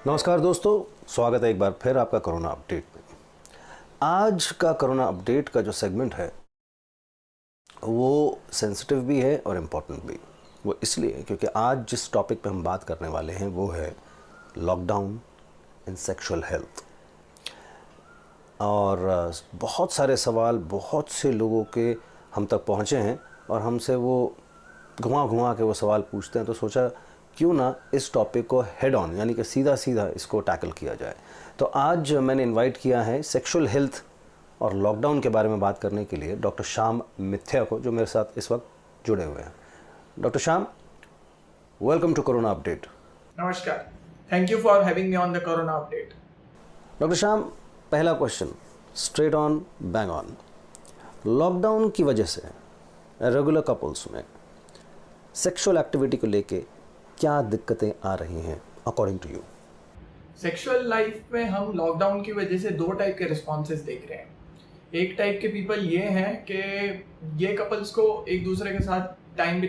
नमस्कार दोस्तों, स्वागत है एक बार फिर आपका कोरोना अपडेट में। आज का कोरोना अपडेट का जो सेगमेंट है वो सेंसिटिव भी है और इम्पोर्टेंट भी। वो इसलिए क्योंकि आज जिस टॉपिक पे हम बात करने वाले हैं वो है लॉकडाउन इन सेक्सुअल हेल्थ। और बहुत सारे सवाल बहुत से लोगों के हम तक पहुँचे हैं और हमसे वो घुमा घुमा के वो सवाल पूछते हैं, तो सोचा क्यों ना इस टॉपिक को हेड ऑन यानी कि सीधा सीधा इसको टैकल किया जाए। तो आज मैंने इनवाइट किया है सेक्सुअल हेल्थ और लॉकडाउन के बारे में बात करने के लिए डॉक्टर श्याम मिथ्या को, जो मेरे साथ इस वक्त जुड़े हुए हैं। Doctor Shyam, welcome to corona update. नमस्कार, thank you for having me on the corona update. Doctor Shyam, पहला question straight on bang on. Lockdown की वजह से रेगुलर कपल्स में सेक्सुअल एक्टिविटी को लेके क्या दिक्कतें आ रही हैं according to you? Sexual life में हम लॉकडाउन की वजह से दो टाइप के रिस्पॉन्सेज देख रहे हैं। एक टाइप के पीपल ये हैं कि ये कपल्स को एक दूसरे के साथ टाइम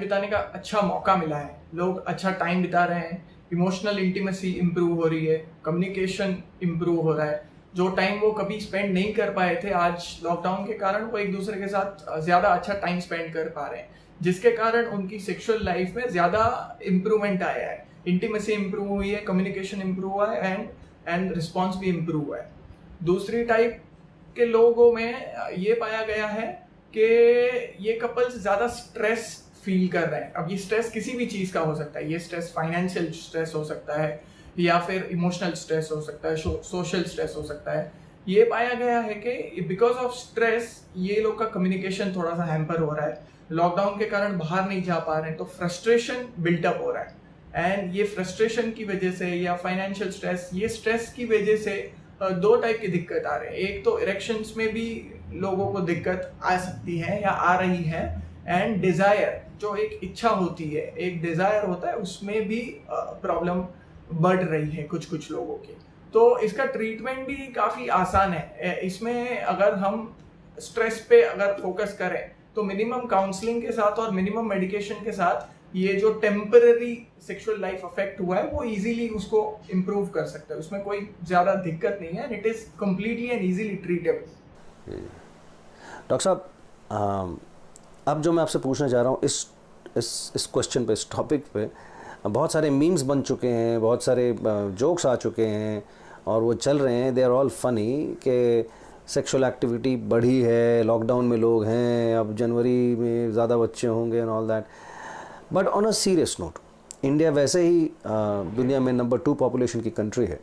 बिताने का अच्छा मौका मिला है, लोग अच्छा टाइम बिता रहे हैं, इमोशनल इंटीमेसी इम्प्रूव हो रही है, कम्युनिकेशन इम्प्रूव हो रहा है। जो टाइम वो कभी स्पेंड नहीं कर पाए थे, आज लॉकडाउन के कारण वो एक दूसरे के साथ ज़्यादा अच्छा टाइम स्पेंड कर पा रहे हैं, जिसके कारण उनकी सेक्सुअल लाइफ में ज़्यादा इम्प्रूवमेंट आया है। इंटीमेसी इम्प्रूव हुई है, कम्युनिकेशन इम्प्रूव हुआ है एंड रिस्पॉन्स भी इम्प्रूव हुआ है। दूसरी टाइप के लोगों में ये पाया गया है कि ये कपल्स ज़्यादा स्ट्रेस फील कर रहे हैं। अब ये स्ट्रेस किसी भी चीज़ का हो सकता है। ये स्ट्रेस फाइनेंशियल स्ट्रेस हो सकता है या फिर इमोशनल स्ट्रेस हो सकता है, सोशल स्ट्रेस हो सकता है। ये पाया गया है कि बिकॉज ऑफ स्ट्रेस ये लोग का कम्युनिकेशन थोड़ा सा हैम्पर हो रहा है। लॉकडाउन के कारण बाहर नहीं जा पा रहे हैं तो फ्रस्ट्रेशन बिल्टअप हो रहा है, एंड ये फ्रस्ट्रेशन की वजह से या फाइनेंशियल स्ट्रेस, ये स्ट्रेस की वजह से दो टाइप की दिक्कत आ रहे हैं। एक तो इरेक्शंस में भी लोगों को दिक्कत आ सकती है या आ रही है, एंड डिजायर, जो एक इच्छा होती है, एक डिजायर होता है, उसमें भी प्रॉब्लम बढ़ रही है कुछ लोगों की। तो इसका ट्रीटमेंट भी काफ़ी आसान है। इसमें अगर हम स्ट्रेस पे अगर फोकस करें तो मिनिमम काउंसलिंग के साथ और मिनिमम मेडिकेशन के साथ ये जो टेम्पररी सेक्सुअल लाइफ अफेक्ट हुआ है वो इजीली उसको इम्प्रूव कर सकता है। उसमें कोई ज़्यादा दिक्कत नहीं है, it is completely and easily treatable. Doctor साहब, अब जो मैं आपसे पूछना चाह रहा हूँ इस क्वेश्चन पे, इस टॉपिक पे बहुत सारे मीम्स बन चुके हैं, बहुत सारे जोक्स आ चुके हैं और वो चल रहे हैं। दे आर ऑल फनी कि सेक्सुअल एक्टिविटी बढ़ी है, लॉकडाउन में लोग हैं, अब जनवरी में ज़्यादा बच्चे होंगे and all that. But on a serious note, India वैसे ही दुनिया में नंबर 2 पॉपुलेशन की कंट्री है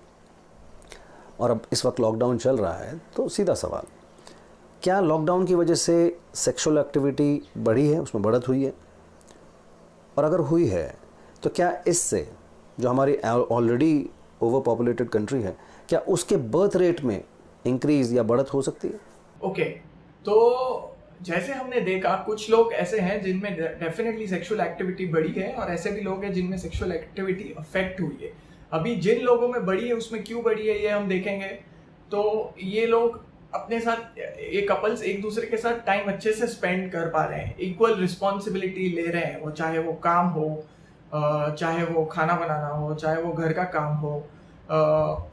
और अब इस वक्त लॉकडाउन चल रहा है, तो सीधा सवाल, क्या लॉकडाउन की वजह से सेक्सुअल एक्टिविटी बढ़ी है, उसमें बढ़त हुई है? और अगर हुई है तो क्या इससे जो हमारी ऑलरेडी ओवर पॉपुलेटेड कंट्री है, क्या उसके बर्थ रेट में इंक्रीज या बढ़त हो सकती है? ओके, तो जैसे हमने देखा कुछ लोग ऐसे हैं जिनमें डेफिनेटली सेक्सुअल एक्टिविटी बढ़ी है और ऐसे भी लोग हैं जिनमें सेक्सुअल एक्टिविटी अफेक्ट हुई है। अभी जिन लोगों में बढ़ी है उसमें क्यों बढ़ी है ये हम देखेंगे। तो ये लोग अपने साथ, ये कपल्स एक दूसरे के साथ टाइम अच्छे से स्पेंड कर पा रहे हैं, इक्वल रिस्पॉन्सिबिलिटी ले रहे हैं, वो चाहे वो काम हो, चाहे वो खाना बनाना हो, चाहे वो घर का काम हो,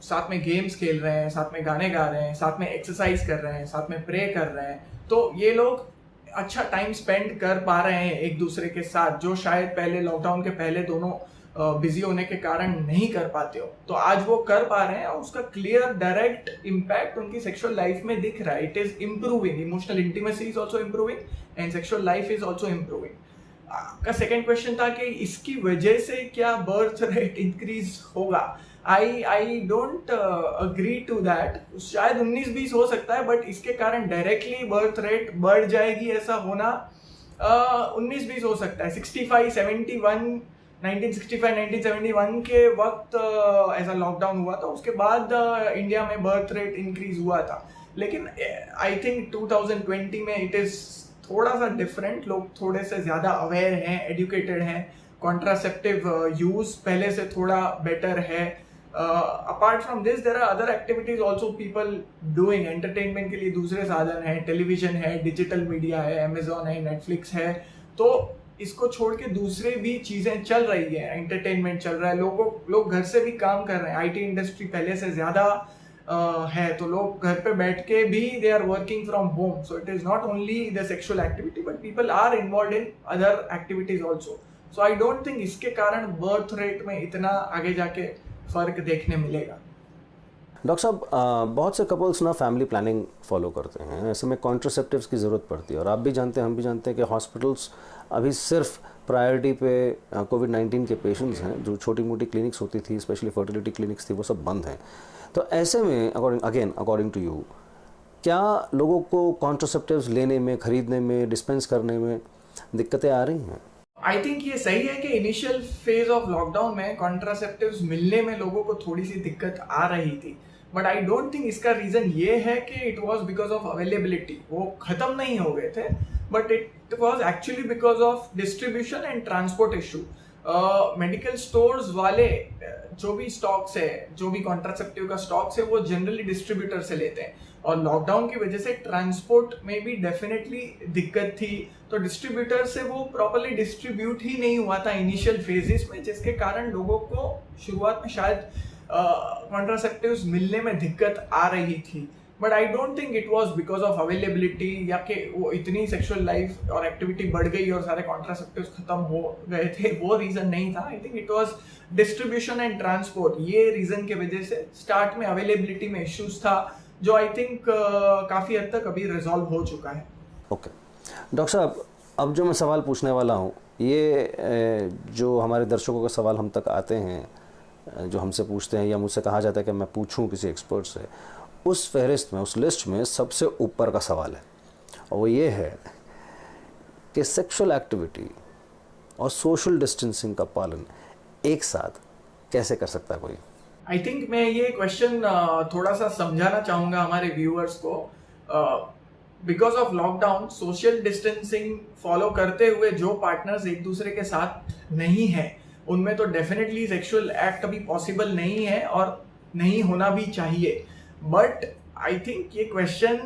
साथ में गेम्स खेल रहे हैं, साथ में गाने गा रहे हैं, साथ में एक्सरसाइज कर रहे हैं, साथ में प्रे कर रहे हैं। तो ये लोग अच्छा टाइम स्पेंड कर पा रहे हैं एक दूसरे के साथ, जो शायद पहले लॉकडाउन के पहले दोनों बिजी होने के कारण नहीं कर पाते हो, तो आज वो कर पा रहे हैं और उसका क्लियर डायरेक्ट इम्पैक्ट उनकी सेक्सुअल लाइफ में दिख रहा है। It is improving, emotional intimacy is also improving and sexual life is also improving. का सेकेंड क्वेश्चन था कि इसकी वजह से क्या बर्थ रेट इंक्रीज होगा। I don't agree to that. शायद 19-20 हो सकता है, बट इसके कारण डायरेक्टली बर्थ रेट बढ़ जाएगी ऐसा होना 19-20 हो सकता है। 1965-1971 के वक्त ऐसा लॉकडाउन हुआ था, उसके बाद इंडिया में बर्थ रेट इंक्रीज हुआ था। लेकिन आई थिंक 2020 में इट इज थोड़ा सा डिफरेंट। लोग थोड़े से ज़्यादा अवेयर हैं, एजुकेटेड हैं, कॉन्ट्रासेप्टिव यूज पहले से थोड़ा बेटर है। Apart from this there are other activities also people doing. Entertainment के लिए दूसरे साधन है, टेलीविजन है, डिजिटल मीडिया है, अमेजोन है, नेटफ्लिक्स है। तो इसको छोड़ के दूसरे भी चीजें चल रही है, एंटरटेनमेंट चल रहा है, लोग घर से भी काम कर रहे हैं, आईटी इंडस्ट्री पहले से ज्यादा है, तो लोग घर पे बैठ के भी they are working from home, so it is not only the sexual activity but people are involved in other activities also. So I don't think इसके कारण बर्थ रेट में इतना आगे जाके फर्क देखने मिलेगा. डॉक्टर साहब, बहुत से कपल्स ना फैमिली प्लानिंग फॉलो करते हैं, ऐसे में कॉन्ट्रासेप्टिव्स की ज़रूरत पड़ती है, और आप भी जानते हैं, हम भी जानते हैं कि हॉस्पिटल्स अभी सिर्फ प्रायोरिटी पे कोविड-19 के पेशेंट्स हैं. जो छोटी मोटी क्लिनिक्स होती थी, स्पेशली फर्टिलिटी क्लिनिक्स थी, वो सब बंद हैं. तो ऐसे में अकॉर्डिंग टू यू, क्या लोगों को कॉन्ट्रासेप्टिव्स लेने में, खरीदने में, डिस्पेंस करने में दिक्कतें आ रही हैं? आई थिंक ये सही है कि इनिशियल फेज ऑफ लॉकडाउन में कॉन्ट्रासेप्टिव्स मिलने में लोगों को थोड़ी सी दिक्कत आ रही थी, बट आई डोंट थिंक इसका रीजन ये है कि it was because of availability. वो खत्म नहीं हो गए थे, but it was actually because of distribution and transport issue. Medical stores वाले जो भी स्टॉक्स है, जो भी कॉन्ट्रासेप्टिव का स्टॉक्स है, वो जनरली डिस्ट्रीब्यूटर से लेते हैं, और लॉकडाउन की वजह से ट्रांसपोर्ट में भी डेफिनेटली दिक्कत थी, तो डिस्ट्रीब्यूटर से वो प्रॉपर्ली डिस्ट्रीब्यूट ही नहीं हुआ था इनिशियल फेजेस में, जिसके कारण लोगों को शुरुआत में शायद कॉन्ट्रासेप्टिव्स मिलने में दिक्कत आ रही थी. But I don't think it was because of availability, या कि वो इतनी सेक्सुअल लाइफ और एक्टिविटी बढ़ गई और सारे कॉन्ट्रासेप्टिव्स खत्म हो गए थे, वो रीजन नहीं था. I think it was distribution and transport, ये रीजन की वजह से स्टार्ट में अवेलेबिलिटी में इश्यूज था, जो आई थिंक काफ़ी हद तक अभी रिजॉल्व हो चुका है. ओके डॉक्टर साहब, अब जो मैं सवाल पूछने वाला हूँ, ये जो हमारे दर्शकों का सवाल हम तक आते हैं, जो हमसे पूछते हैं, या मुझसे कहा जाता है कि मैं पूछूं किसी एक्सपर्ट से, उस फहरिस्त में, उस लिस्ट में सबसे ऊपर का सवाल है, और वो ये है कि सेक्सुअल एक्टिविटी और सोशल डिस्टेंसिंग का पालन एक साथ कैसे कर सकता है कोई? आई थिंक मैं ये क्वेश्चन थोड़ा सा समझाना चाहूँगा हमारे व्यूअर्स को. Because of lockdown, social distancing follow करते हुए जो पार्टनर्स एक दूसरे के साथ नहीं है, उनमें तो डेफिनेटली सेक्सुअल एक्ट अभी पॉसिबल नहीं है और नहीं होना भी चाहिए. बट आई थिंक ये क्वेश्चन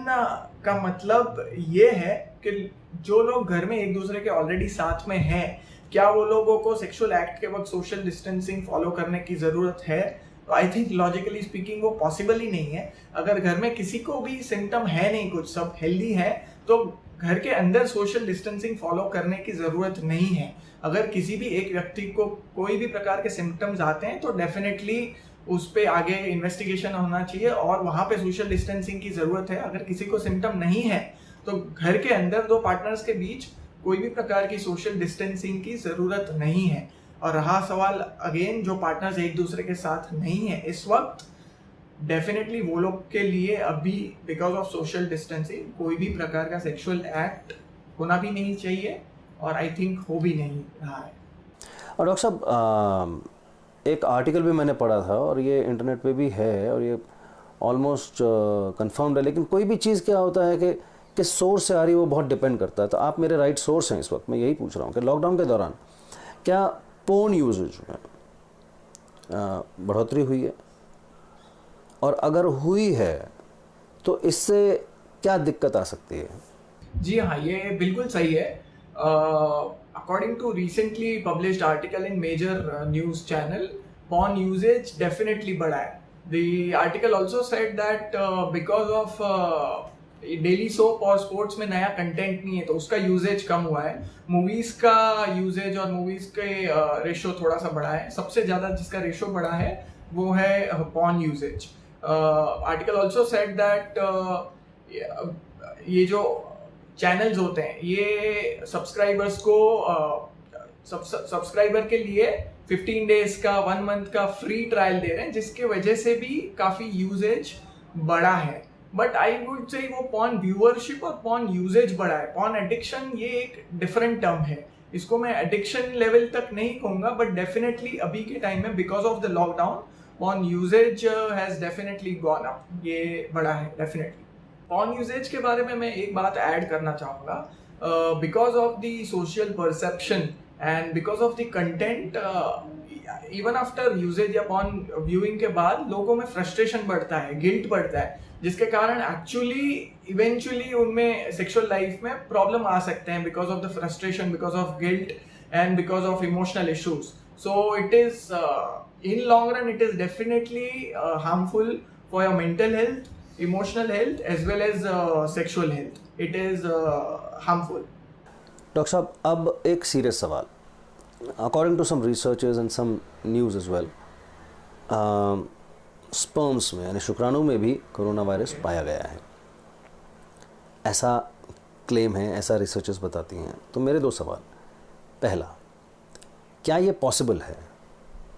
का मतलब ये है कि जो लोग घर में एक दूसरे के ऑलरेडी साथ में हैं, क्या वो लोगों को सेक्सुअल एक्ट के वक्त सोशल डिस्टेंसिंग फॉलो करने की ज़रूरत है? तो आई थिंक लॉजिकली स्पीकिंग वो पॉसिबल ही नहीं है. अगर घर में किसी को भी सिम्टम है नहीं, कुछ सब हेल्दी है, तो घर के अंदर सोशल डिस्टेंसिंग फॉलो करने की ज़रूरत नहीं है. अगर किसी भी एक व्यक्ति को कोई भी प्रकार के सिम्टम्स आते हैं, तो डेफिनेटली उस पर आगे इन्वेस्टिगेशन होना चाहिए और वहाँ पे सोशल डिस्टेंसिंग की ज़रूरत है. अगर किसी को सिम्टम नहीं है, तो घर के अंदर दो पार्टनर्स के बीच कोई भी प्रकार की सोशल डिस्टेंसिंग की ज़रूरत नहीं है. और रहा सवाल अगेन, जो पार्टनर्स एक दूसरे के साथ नहीं है इस वक्त, डेफिनेटली वो लोग के लिए अभी बिकॉज ऑफ सोशल डिस्टेंसिंग कोई भी प्रकार का सेक्सुअल एक्ट होना भी नहीं चाहिए, और आई थिंक हो भी नहीं रहा है. और डॉक्टर साहब, एक आर्टिकल भी मैंने पढ़ा था, और ये इंटरनेट पे भी है, और ये ऑलमोस्ट कंफर्म्ड है, लेकिन कोई भी चीज़ क्या होता है कि किस सोर्स से आ रही है वो बहुत डिपेंड करता है. तो आप मेरे राइट सोर्स हैं इस वक्त. मैं यही पूछ रहा हूँ कि लॉकडाउन के दौरान क्या पोर्न यूजेज में बढ़ोतरी हुई है, और अगर हुई है तो इससे क्या दिक्कत आ सकती है? जी हाँ, ये बिल्कुल सही है. According to recently published article in major news channel, porn usage definitely बढ़ा है. The article also said that because of daily soap और स्पोर्ट्स में नया कंटेंट नहीं है, तो उसका यूजेज कम हुआ है. मूवीज का यूजेज और मूवीज के रेशो थोड़ा सा बढ़ा है. सबसे ज़्यादा जिसका रेशो बढ़ा है वो है porn usage. Article also said that ये जो चैनल्स होते हैं, ये सब्सक्राइबर्स को सब्सक्राइबर के लिए 15 डेज का, 1 मंथ का फ्री ट्रायल दे रहे हैं, जिसके वजह से भी काफ़ी यूजेज बढ़ा है. बट आई वुड से वो पॉर्न व्यूअरशिप और पॉर्न यूजेज बढ़ा है. पॉर्न एडिक्शन ये एक डिफरेंट टर्म है, इसको मैं एडिक्शन लेवल तक नहीं कहूँगा, बट डेफिनेटली अभी के टाइम में because of the lockdown porn usage has definitely gone up. ये बढ़ा है डेफिनेटली. पॉर्न यूजेज के बारे में मैं एक बात ऐड करना चाहूँगा. Because of the social perception and because of the content, even after usage या पॉर्न व्यूइंग के बाद लोगों में फ्रस्ट्रेशन बढ़ता है, गिल्ट बढ़ता है. जिसके कारण एक्चुअली इवेंचुअली उनमें सेक्सुअल लाइफ में प्रॉब्लम आ सकते हैं because of the frustration, because of guilt and because of emotional issues. So it is in long run it is definitely harmful for your mental health, emotional health as well as sexual health. It is harmful. Doctor साहब, अब एक serious सवाल. According to some researchers and some news as well, sperms में यानी शुक्राणु में भी corona virus पाया गया है, ऐसा क्लेम है, ऐसा रिसर्चर्स बताती हैं. तो मेरे दो सवाल. पहला, क्या ये पॉसिबल है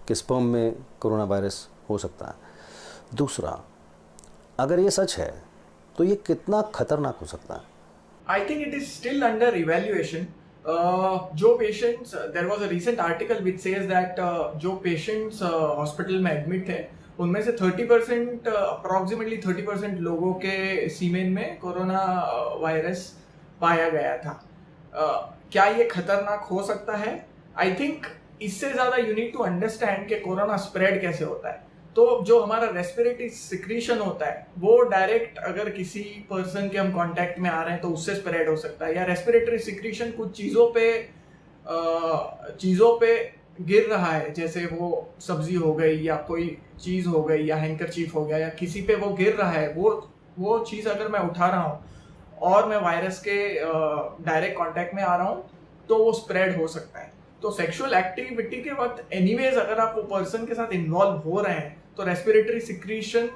कि स्पर्म में कोरोना वायरस हो सकता है? दूसरा, अगर ये सच है तो ये कितना खतरनाक हो सकता है? I think it is still under evaluation. जो patients, there was a recent article which says that जो पेशेंट्स हॉस्पिटल में एडमिट थे उनमें से 30% अप्रॉक्सीमेटली 30% लोगों के सीमेन में कोरोना वायरस पाया गया था. क्या ये खतरनाक हो सकता है? आई थिंक इससे ज्यादा यू नीड टू अंडरस्टैंड कि कोरोना स्प्रेड कैसे होता है. तो जो हमारा रेस्पिरेटरी सिक्रीशन होता है वो डायरेक्ट अगर किसी पर्सन के हम कांटेक्ट में आ रहे हैं तो उससे स्प्रेड हो सकता है, या रेस्पिरेटरी सिक्रीशन कुछ चीज़ों पे गिर रहा है, जैसे वो सब्जी हो गई या कोई चीज़ हो गई या हैंकरचीफ हो गया या किसी पे वो गिर रहा है, वो चीज़ अगर मैं उठा रहा हूँ और मैं वायरस के डायरेक्ट कांटेक्ट में आ रहा हूँ तो वो स्प्रेड हो सकता है. तो सेक्सुअल एक्टिविटी के वक्त एनीवेज अगर आप वो पर्सन के साथ इन्वॉल्व हो रहे हैं तो रेस्पिरेटरी सिक्रीशन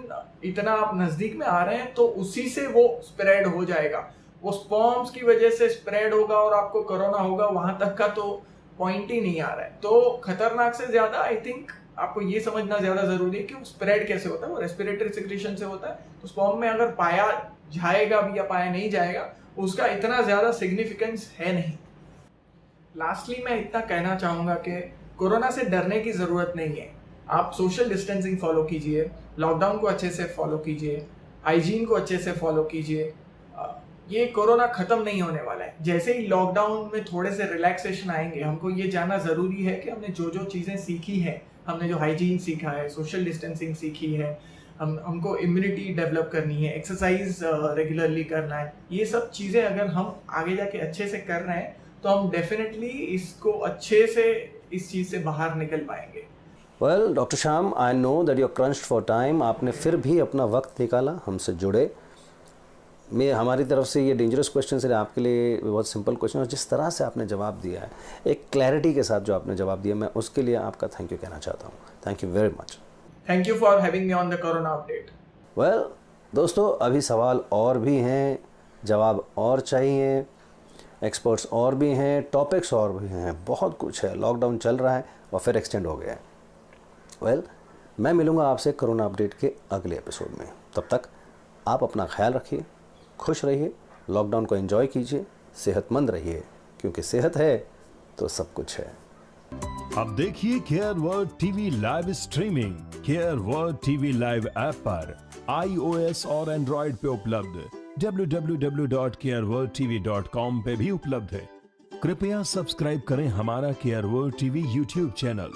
इतना आप नजदीक में आ रहे हैं तो उसी से वो स्प्रेड हो जाएगा. वो स्पर्म्स की वजह से स्प्रेड होगा और आपको कोरोना होगा, वहां तक का तो पॉइंट ही नहीं आ रहा है. तो खतरनाक से ज्यादा आई थिंक आपको ये समझना ज्यादा जरूरी है कि वो स्प्रेड कैसे होता है. वो रेस्पिरेटरी सिक्रीशन से होता है. तो स्पर्म में अगर पाया जाएगा भी या पाया नहीं जाएगा उसका इतना ज्यादा सिग्निफिकेंस है नहीं. लास्टली मैं इतना कहना चाहूंगा कि कोरोना से डरने की जरूरत नहीं है. आप सोशल डिस्टेंसिंग फॉलो कीजिए, लॉकडाउन को अच्छे से फॉलो कीजिए, हाइजीन को अच्छे से फॉलो कीजिए. ये कोरोना खत्म नहीं होने वाला है. जैसे ही लॉकडाउन में थोड़े से रिलैक्सेशन आएंगे, हमको ये जानना जरूरी है कि हमने जो जो चीजें सीखी है, हमने जो हाइजीन सीखा है, सोशल डिस्टेंसिंग सीखी है, हमको इम्यूनिटी डेवलप करनी है, एक्सरसाइज रेगुलरली करना है, ये सब चीजें अगर हम आगे जाके अच्छे से कर रहे हैं तो हम डेफिनेटली इसको अच्छे से इस चीज से बाहर निकल पाएंगे. Well doctor Shyam, I know that you are crunched for time. आपने फिर भी अपना वक्त निकाला, हमसे जुड़े. मैं हमारी तरफ से ये डेंजरस क्वेश्चन है आपके लिए बहुत सिंपल क्वेश्चन, और जिस तरह से आपने जवाब दिया है, एक क्लैरिटी के साथ जो आपने जवाब दिया, मैं उसके लिए आपका थैंक यू कहना चाहता हूँ. Thank you very much. Thank you for having me on the corona update. Well दोस्तों, अभी सवाल और भी हैं, जवाब और चाहिए, एक्सपर्ट्स और भी हैं, टॉपिक्स और भी हैं, बहुत कुछ है. लॉकडाउन चल रहा है और फिर एक्सटेंड हो गया है. वेल मैं मिलूँगा आपसे कोरोना अपडेट के अगले एपिसोड में. तब तक आप अपना ख्याल रखिए, खुश रहिए, लॉकडाउन को एंजॉय कीजिए, सेहतमंद रहिए, क्योंकि सेहत है तो सब कुछ है. अब देखिए care world TV live streaming care world TV live app पर iOS और एंड्रॉइड पे उपलब्ध. www.careworldtv.com पे भी उपलब्ध है. कृपया सब्सक्राइब करें हमारा care world TV YouTube channel.